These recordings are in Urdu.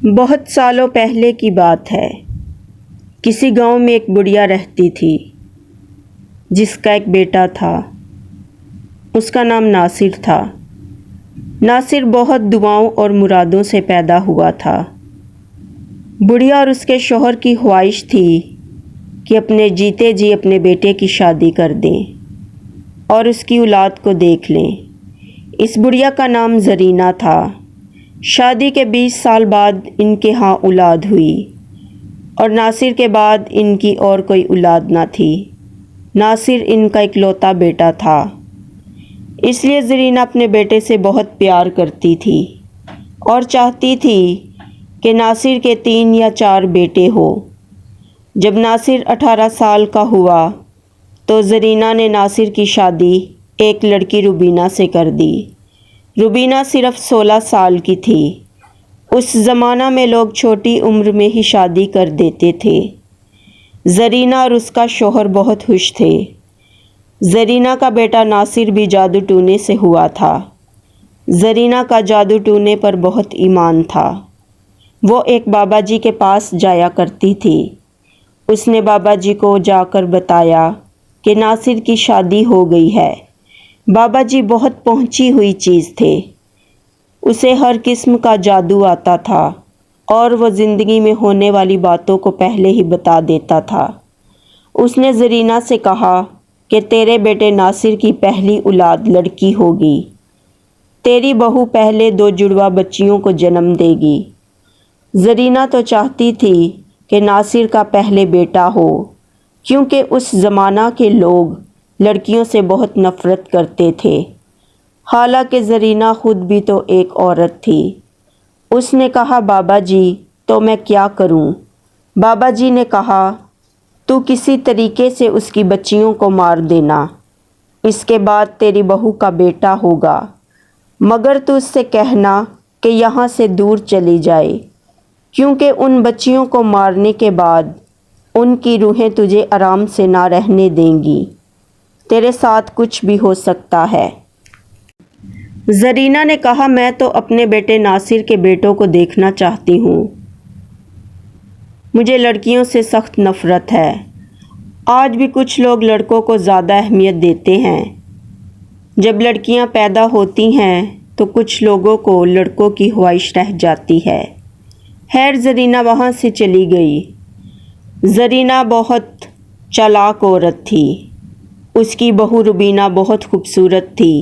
بہت سالوں پہلے کی بات ہے۔ کسی گاؤں میں ایک بڑھیا رہتی تھی جس کا ایک بیٹا تھا۔ اس کا نام ناصر تھا۔ ناصر بہت دعاؤں اور مرادوں سے پیدا ہوا تھا۔ بڑھیا اور اس کے شوہر کی خواہش تھی کہ اپنے جیتے جی اپنے بیٹے کی شادی کر دیں اور اس کی اولاد کو دیکھ لیں۔ اس بڑھیا کا نام زرینہ تھا۔ شادی کے 20 سال بعد ان کے ہاں اولاد ہوئی اور ناصر کے بعد ان کی اور کوئی اولاد نہ تھی۔ ناصر ان کا اکلوتا بیٹا تھا، اس لیے زرینہ اپنے بیٹے سے بہت پیار کرتی تھی اور چاہتی تھی کہ ناصر کے 3 یا 4 بیٹے ہو۔ جب ناصر 18 سال کا ہوا تو زرینہ نے ناصر کی شادی ایک لڑکی روبینہ سے کر دی۔ روبینہ صرف 16 سال کی تھی۔ اس زمانہ میں لوگ چھوٹی عمر میں ہی شادی کر دیتے تھے۔ زرینہ اور اس کا شوہر بہت خوش تھے۔ زرینہ کا بیٹا ناصر بھی جادو ٹونے سے ہوا تھا۔ زرینہ کا جادو ٹونے پر بہت ایمان تھا۔ وہ ایک بابا جی کے پاس جایا کرتی تھی۔ اس نے بابا جی کو جا کر بتایا کہ ناصر کی شادی ہو گئی ہے۔ بابا جی بہت پہنچی ہوئی چیز تھے۔ اسے ہر قسم کا جادو آتا تھا اور وہ زندگی میں ہونے والی باتوں کو پہلے ہی بتا دیتا تھا۔ اس نے زرینہ سے کہا کہ تیرے بیٹے ناصر کی پہلی اولاد لڑکی ہوگی۔ تیری بہو پہلے 2 جڑواں بچیوں کو جنم دے گی۔ زرینہ تو چاہتی تھی کہ ناصر کا پہلے بیٹا ہو، کیونکہ اس زمانہ کے لوگ لڑکیوں سے بہت نفرت کرتے تھے۔ حالانکہ زرینہ خود بھی تو ایک عورت تھی۔ اس نے کہا بابا جی تو میں کیا کروں؟ بابا جی نے کہا تو کسی طریقے سے اس کی بچیوں کو مار دینا، اس کے بعد تیری بہو کا بیٹا ہوگا، مگر تو اس سے کہنا کہ یہاں سے دور چلی جائے، کیونکہ ان بچیوں کو مارنے کے بعد ان کی روحیں تجھے آرام سے نہ رہنے دیں گی، تیرے ساتھ کچھ بھی ہو سکتا ہے۔ زرینہ نے کہا میں تو اپنے بیٹے ناصر کے بیٹوں کو دیکھنا چاہتی ہوں۔ مجھے لڑکیوں سے سخت نفرت ہے۔ آج بھی کچھ لوگ لڑکوں کو زیادہ اہمیت دیتے ہیں۔ جب لڑکیاں پیدا ہوتی ہیں تو کچھ لوگوں کو لڑکوں کی خواہش رہ جاتی ہے۔ خیر زرینہ وہاں سے چلی گئی۔ زرینہ بہت چالاک عورت تھی۔ اس کی بہو روبینہ بہت خوبصورت تھی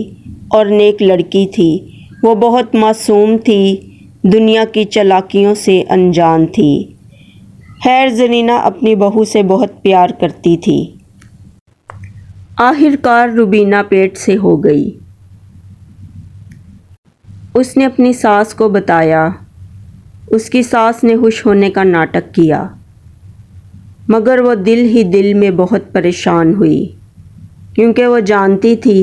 اور نیک لڑکی تھی۔ وہ بہت معصوم تھی، دنیا کی چالاکیوں سے انجان تھی۔ خیر زرینہ اپنی بہو سے بہت پیار کرتی تھی۔ آخر کار روبینہ پیٹ سے ہو گئی۔ اس نے اپنی ساس کو بتایا۔ اس کی ساس نے خوش ہونے کا ناٹک کیا، مگر وہ دل ہی دل میں بہت پریشان ہوئی، کیونکہ وہ جانتی تھی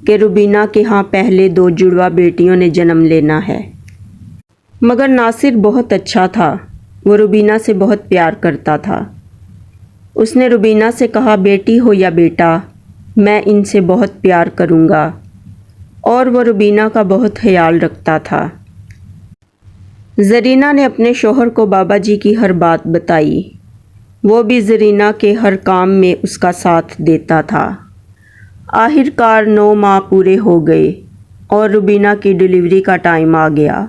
کہ روبینہ کے ہاں پہلے 2 جڑواں بیٹیوں نے جنم لینا ہے۔ مگر ناصر بہت اچھا تھا، وہ روبینہ سے بہت پیار کرتا تھا۔ اس نے روبینہ سے کہا بیٹی ہو یا بیٹا، میں ان سے بہت پیار کروں گا، اور وہ روبینہ کا بہت خیال رکھتا تھا۔ زرینہ نے اپنے شوہر کو بابا جی کی ہر بات بتائی۔ وہ بھی زرینہ کے ہر کام میں اس کا ساتھ دیتا تھا۔ آخر کار 9 ماہ پورے ہو گئے اور روبینہ کی ڈیلیوری کا ٹائم آ گیا۔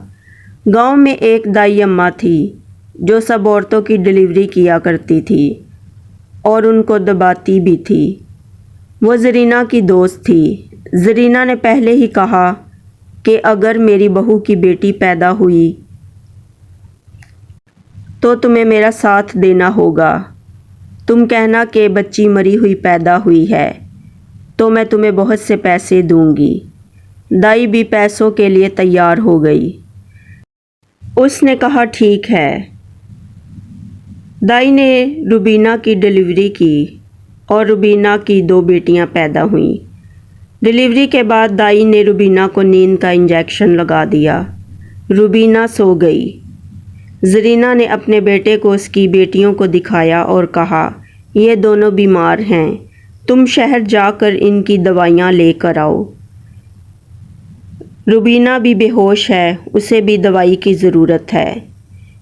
گاؤں میں ایک دائی اماں تھی جو سب عورتوں کی ڈیلیوری کیا کرتی تھی اور ان کو دباتی بھی تھی۔ وہ زرینہ کی دوست تھی۔ زرینہ نے پہلے ہی کہا کہ اگر میری بہو کی بیٹی پیدا ہوئی تو تمہیں میرا ساتھ دینا ہوگا۔ تم کہنا کہ بچی مری ہوئی پیدا ہوئی ہے تو میں تمہیں بہت سے پیسے دوں گی۔ دائی بھی پیسوں کے لیے تیار ہو گئی۔ اس نے کہا ٹھیک ہے۔ دائی نے روبینہ کی ڈیلیوری کی اور روبینہ کی 2 بیٹیاں پیدا ہوئیں۔ ڈیلیوری کے بعد دائی نے روبینہ کو نیند کا انجیکشن لگا دیا۔ روبینہ سو گئی۔ زرینہ نے اپنے بیٹے کو اس کی بیٹیوں کو دکھایا اور کہا یہ دونوں بیمار ہیں، تم شہر جا کر ان کی دوائیاں لے کر آؤ۔ روبینہ بھی بے ہوش ہے، اسے بھی دوائی کی ضرورت ہے۔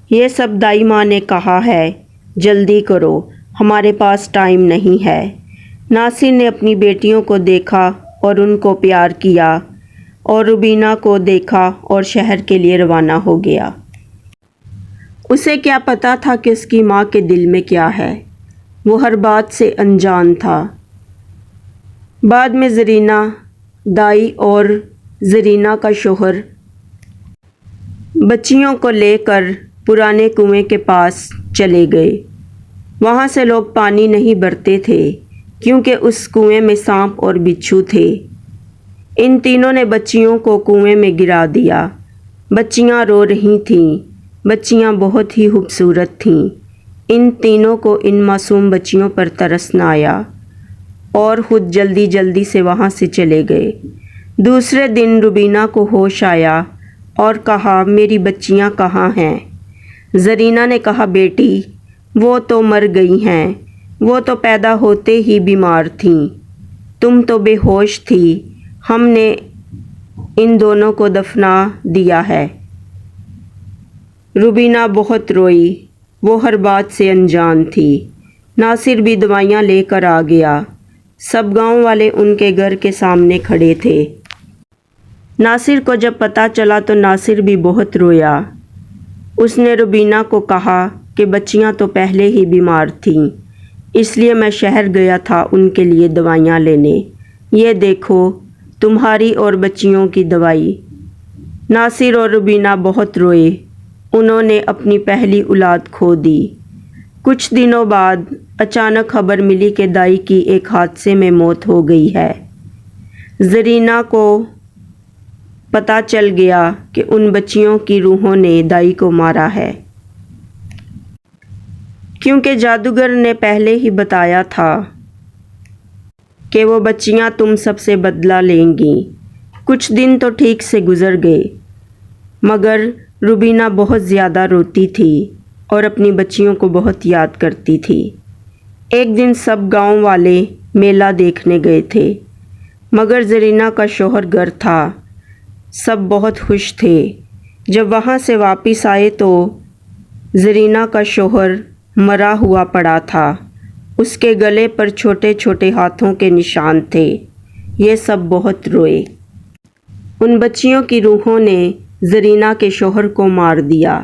یہ سب دائی ماں نے کہا ہے، جلدی کرو، ہمارے پاس ٹائم نہیں ہے۔ ناصر نے اپنی بیٹیوں کو دیکھا اور ان کو پیار کیا، اور روبینہ کو دیکھا اور شہر کے لیے روانہ ہو گیا۔ اسے کیا پتا تھا کہ اس کی ماں کے دل میں کیا ہے؟ وہ ہر بات سے انجان تھا۔ بعد میں زرینہ، دائی اور زرینہ کا شوہر بچیوں کو لے کر پرانے کنویں کے پاس چلے گئے۔ وہاں سے لوگ پانی نہیں بھرتے تھے کیونکہ اس کنویں میں سانپ اور بچھو تھے۔ ان تینوں نے بچیوں کو کنویں میں گرا دیا۔ بچیاں رو رہی تھیں۔ بچیاں بہت ہی خوبصورت تھیں۔ ان تینوں کو ان معصوم بچیوں پر ترس نہ آیا اور خود جلدی جلدی سے وہاں سے چلے گئے۔ دوسرے دن روبینہ کو ہوش آیا اور کہا، میری بچیاں کہاں ہیں؟ زرینہ نے کہا، بیٹی وہ تو مر گئی ہیں، وہ تو پیدا ہوتے ہی بیمار تھیں، تم تو بے ہوش تھی، ہم نے ان دونوں کو دفنا دیا ہے۔ روبینہ بہت روئی، وہ ہر بات سے انجان تھی۔ ناصر بھی دوائیاں لے کر آ گیا۔ سب گاؤں والے ان کے گھر کے سامنے کھڑے تھے۔ ناصر کو جب پتہ چلا تو ناصر بھی بہت رویا۔ اس نے روبینہ کو کہا کہ بچیاں تو پہلے ہی بیمار تھیں، اس لیے میں شہر گیا تھا ان کے لیے دوائیاں لینے، یہ دیکھو تمہاری اور بچیوں کی دوائی۔ ناصر اور روبینہ بہت روئے، انہوں نے اپنی پہلی اولاد کھو دی۔ کچھ دنوں بعد اچانک خبر ملی کہ دائی کی ایک حادثے میں موت ہو گئی ہے۔ زرینہ کو پتہ چل گیا کہ ان بچیوں کی روحوں نے دائی کو مارا ہے، کیونکہ جادوگر نے پہلے ہی بتایا تھا کہ وہ بچیاں تم سب سے بدلہ لیں گی۔ کچھ دن تو ٹھیک سے گزر گئے، مگر روبینہ بہت زیادہ روتی تھی اور اپنی بچیوں کو بہت یاد کرتی تھی۔ ایک دن سب گاؤں والے میلہ دیکھنے گئے تھے، مگر زرینہ کا شوہر گھر تھا۔ سب بہت خوش تھے۔ جب وہاں سے واپس آئے تو زرینہ کا شوہر مرا ہوا پڑا تھا، اس کے گلے پر چھوٹے چھوٹے ہاتھوں کے نشان تھے۔ یہ سب بہت روئے۔ ان بچیوں کی روحوں نے زرینہ کے شوہر کو مار دیا۔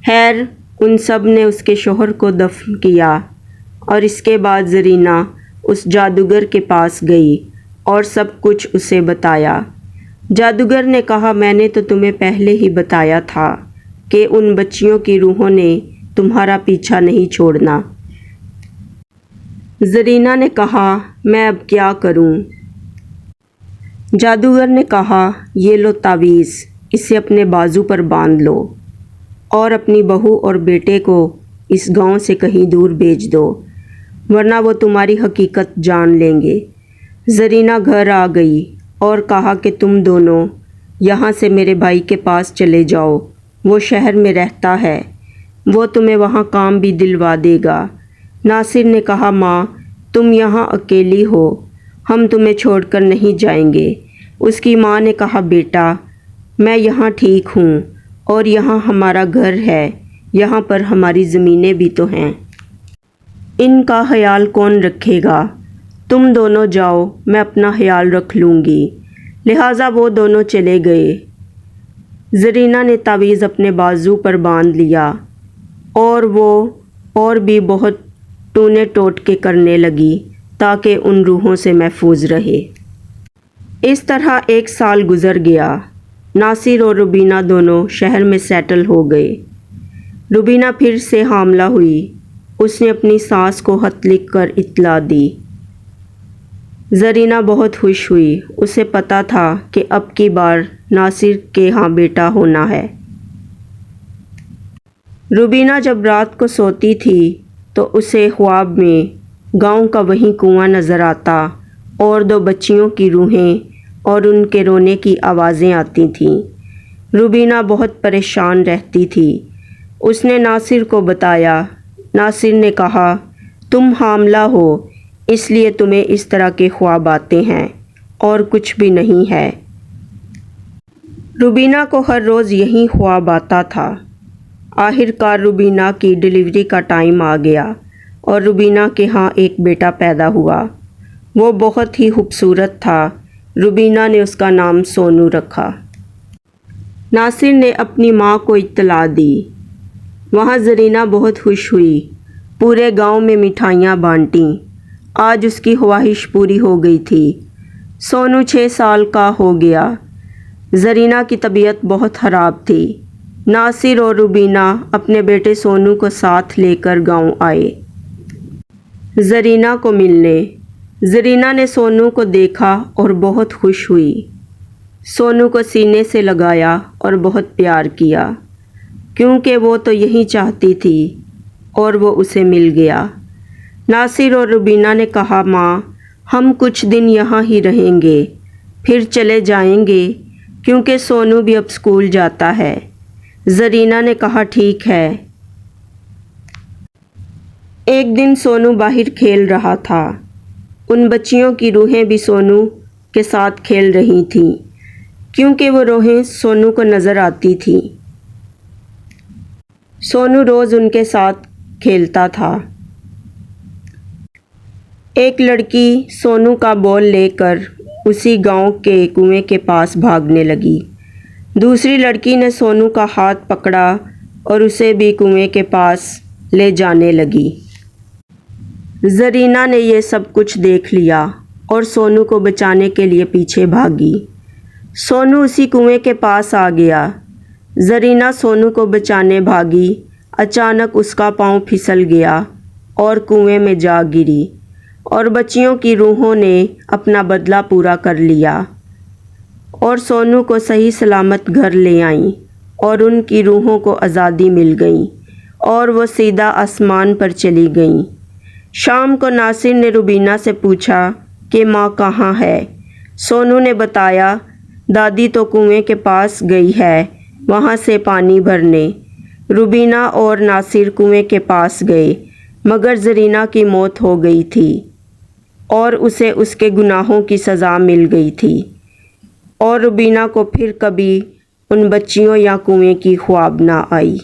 خیر، ان سب نے اس کے شوہر کو دفن کیا، اور اس کے بعد زرینہ اس جادوگر کے پاس گئی اور سب کچھ اسے بتایا۔ جادوگر نے کہا، میں نے تو تمہیں پہلے ہی بتایا تھا کہ ان بچیوں کی روحوں نے تمہارا پیچھا نہیں چھوڑنا۔ زرینہ نے کہا، میں اب کیا کروں؟ جادوگر نے کہا، یہ لو تعویذ، اسے اپنے بازو پر باندھ لو اور اپنی بہو اور بیٹے کو اس گاؤں سے کہیں دور بھیج دو، ورنہ وہ تمہاری حقیقت جان لیں گے۔ زرینہ گھر آ گئی اور کہا کہ تم دونوں یہاں سے میرے بھائی کے پاس چلے جاؤ، وہ شہر میں رہتا ہے، وہ تمہیں وہاں کام بھی دلوا دے گا۔ ناصر نے کہا، ماں تم یہاں اکیلی ہو، ہم تمہیں چھوڑ کر نہیں جائیں گے۔ اس کی ماں نے کہا، بیٹا میں یہاں ٹھیک ہوں، اور یہاں ہمارا گھر ہے، یہاں پر ہماری زمینیں بھی تو ہیں، ان کا خیال کون رکھے گا؟ تم دونوں جاؤ، میں اپنا خیال رکھ لوں گی۔ لہٰذا وہ دونوں چلے گئے۔ زرینہ نے تعویذ اپنے بازو پر باندھ لیا اور وہ اور بھی بہت ٹونے ٹوٹکے کرنے لگی تاکہ ان روحوں سے محفوظ رہے۔ اس طرح 1 سال گزر گیا۔ ناصر اور روبینہ دونوں شہر میں سیٹل ہو گئے۔ روبینہ پھر سے حاملہ ہوئی۔ اس نے اپنی ساس کو خط لکھ کر اطلاع دی۔ زرینہ بہت خوش ہوئی، اسے پتہ تھا کہ اب کی بار ناصر کے ہاں بیٹا ہونا ہے۔ روبینہ جب رات کو سوتی تھی تو اسے خواب میں گاؤں کا وہی کنواں نظر آتا اور 2 بچیوں کی روحیں اور ان کے رونے کی آوازیں آتی تھیں۔ روبینہ بہت پریشان رہتی تھی۔ اس نے ناصر کو بتایا۔ ناصر نے کہا، تم حاملہ ہو، اس لیے تمہیں اس طرح کے خواب آتے ہیں، اور کچھ بھی نہیں ہے۔ روبینہ کو ہر روز یہی خواب آتا تھا۔ آخر کار روبینہ کی ڈلیوری کا ٹائم آ گیا اور روبینہ کے ہاں ایک بیٹا پیدا ہوا۔ وہ بہت ہی خوبصورت تھا۔ روبینہ نے اس کا نام سونو رکھا۔ ناصر نے اپنی ماں کو اطلاع دی۔ وہاں زرینہ بہت خوش ہوئی، پورے گاؤں میں مٹھائیاں بانٹیں۔ آج اس کی خواہش پوری ہو گئی تھی۔ سونو 6 سال کا ہو گیا۔ زرینہ کی طبیعت بہت خراب تھی۔ ناصر اور روبینہ اپنے بیٹے سونو کو ساتھ لے کر گاؤں آئے زرینہ کو ملنے۔ زرینہ نے سونو کو دیکھا اور بہت خوش ہوئی۔ سونو کو سینے سے لگایا اور بہت پیار کیا، کیونکہ وہ تو یہی چاہتی تھی اور وہ اسے مل گیا۔ ناصر اور روبینہ نے کہا، ماں ہم کچھ دن یہاں ہی رہیں گے، پھر چلے جائیں گے کیونکہ سونو بھی اب اسکول جاتا ہے۔ زرینہ نے کہا، ٹھیک ہے۔ ایک دن سونو باہر کھیل رہا تھا۔ ان بچیوں کی روحیں بھی سونو کے ساتھ کھیل رہی تھیں، کیونکہ وہ روحیں سونو کو نظر آتی تھیں۔ سونو روز ان کے ساتھ کھیلتا تھا۔ ایک لڑکی سونو کا بال لے کر اسی گاؤں کے کنویں کے پاس بھاگنے لگی۔ دوسری لڑکی نے سونو کا ہاتھ پکڑا اور اسے بھی کنویں کے پاس لے جانے لگی۔ زرینہ نے یہ سب کچھ دیکھ لیا اور سونو کو بچانے کے لیے پیچھے بھاگی۔ سونو اسی کنویں کے پاس آ گیا۔ زرینہ سونو کو بچانے بھاگی۔ اچانک اس کا پاؤں پھسل گیا اور کنویں میں جا گری، اور بچیوں کی روحوں نے اپنا بدلہ پورا کر لیا اور سونو کو صحیح سلامت گھر لے آئیں، اور ان کی روحوں کو آزادی مل گئی اور وہ سیدھا آسمان پر چلی گئیں۔ شام کو ناصر نے روبینہ سے پوچھا کہ ماں کہاں ہے؟ سونو نے بتایا، دادی تو کنویں کے پاس گئی ہے وہاں سے پانی بھرنے۔ روبینہ اور ناصر کنویں کے پاس گئے، مگر زرینہ کی موت ہو گئی تھی اور اسے اس کے گناہوں کی سزا مل گئی تھی، اور روبینہ کو پھر کبھی ان بچیوں یا کنویں کی خواب نہ آئی۔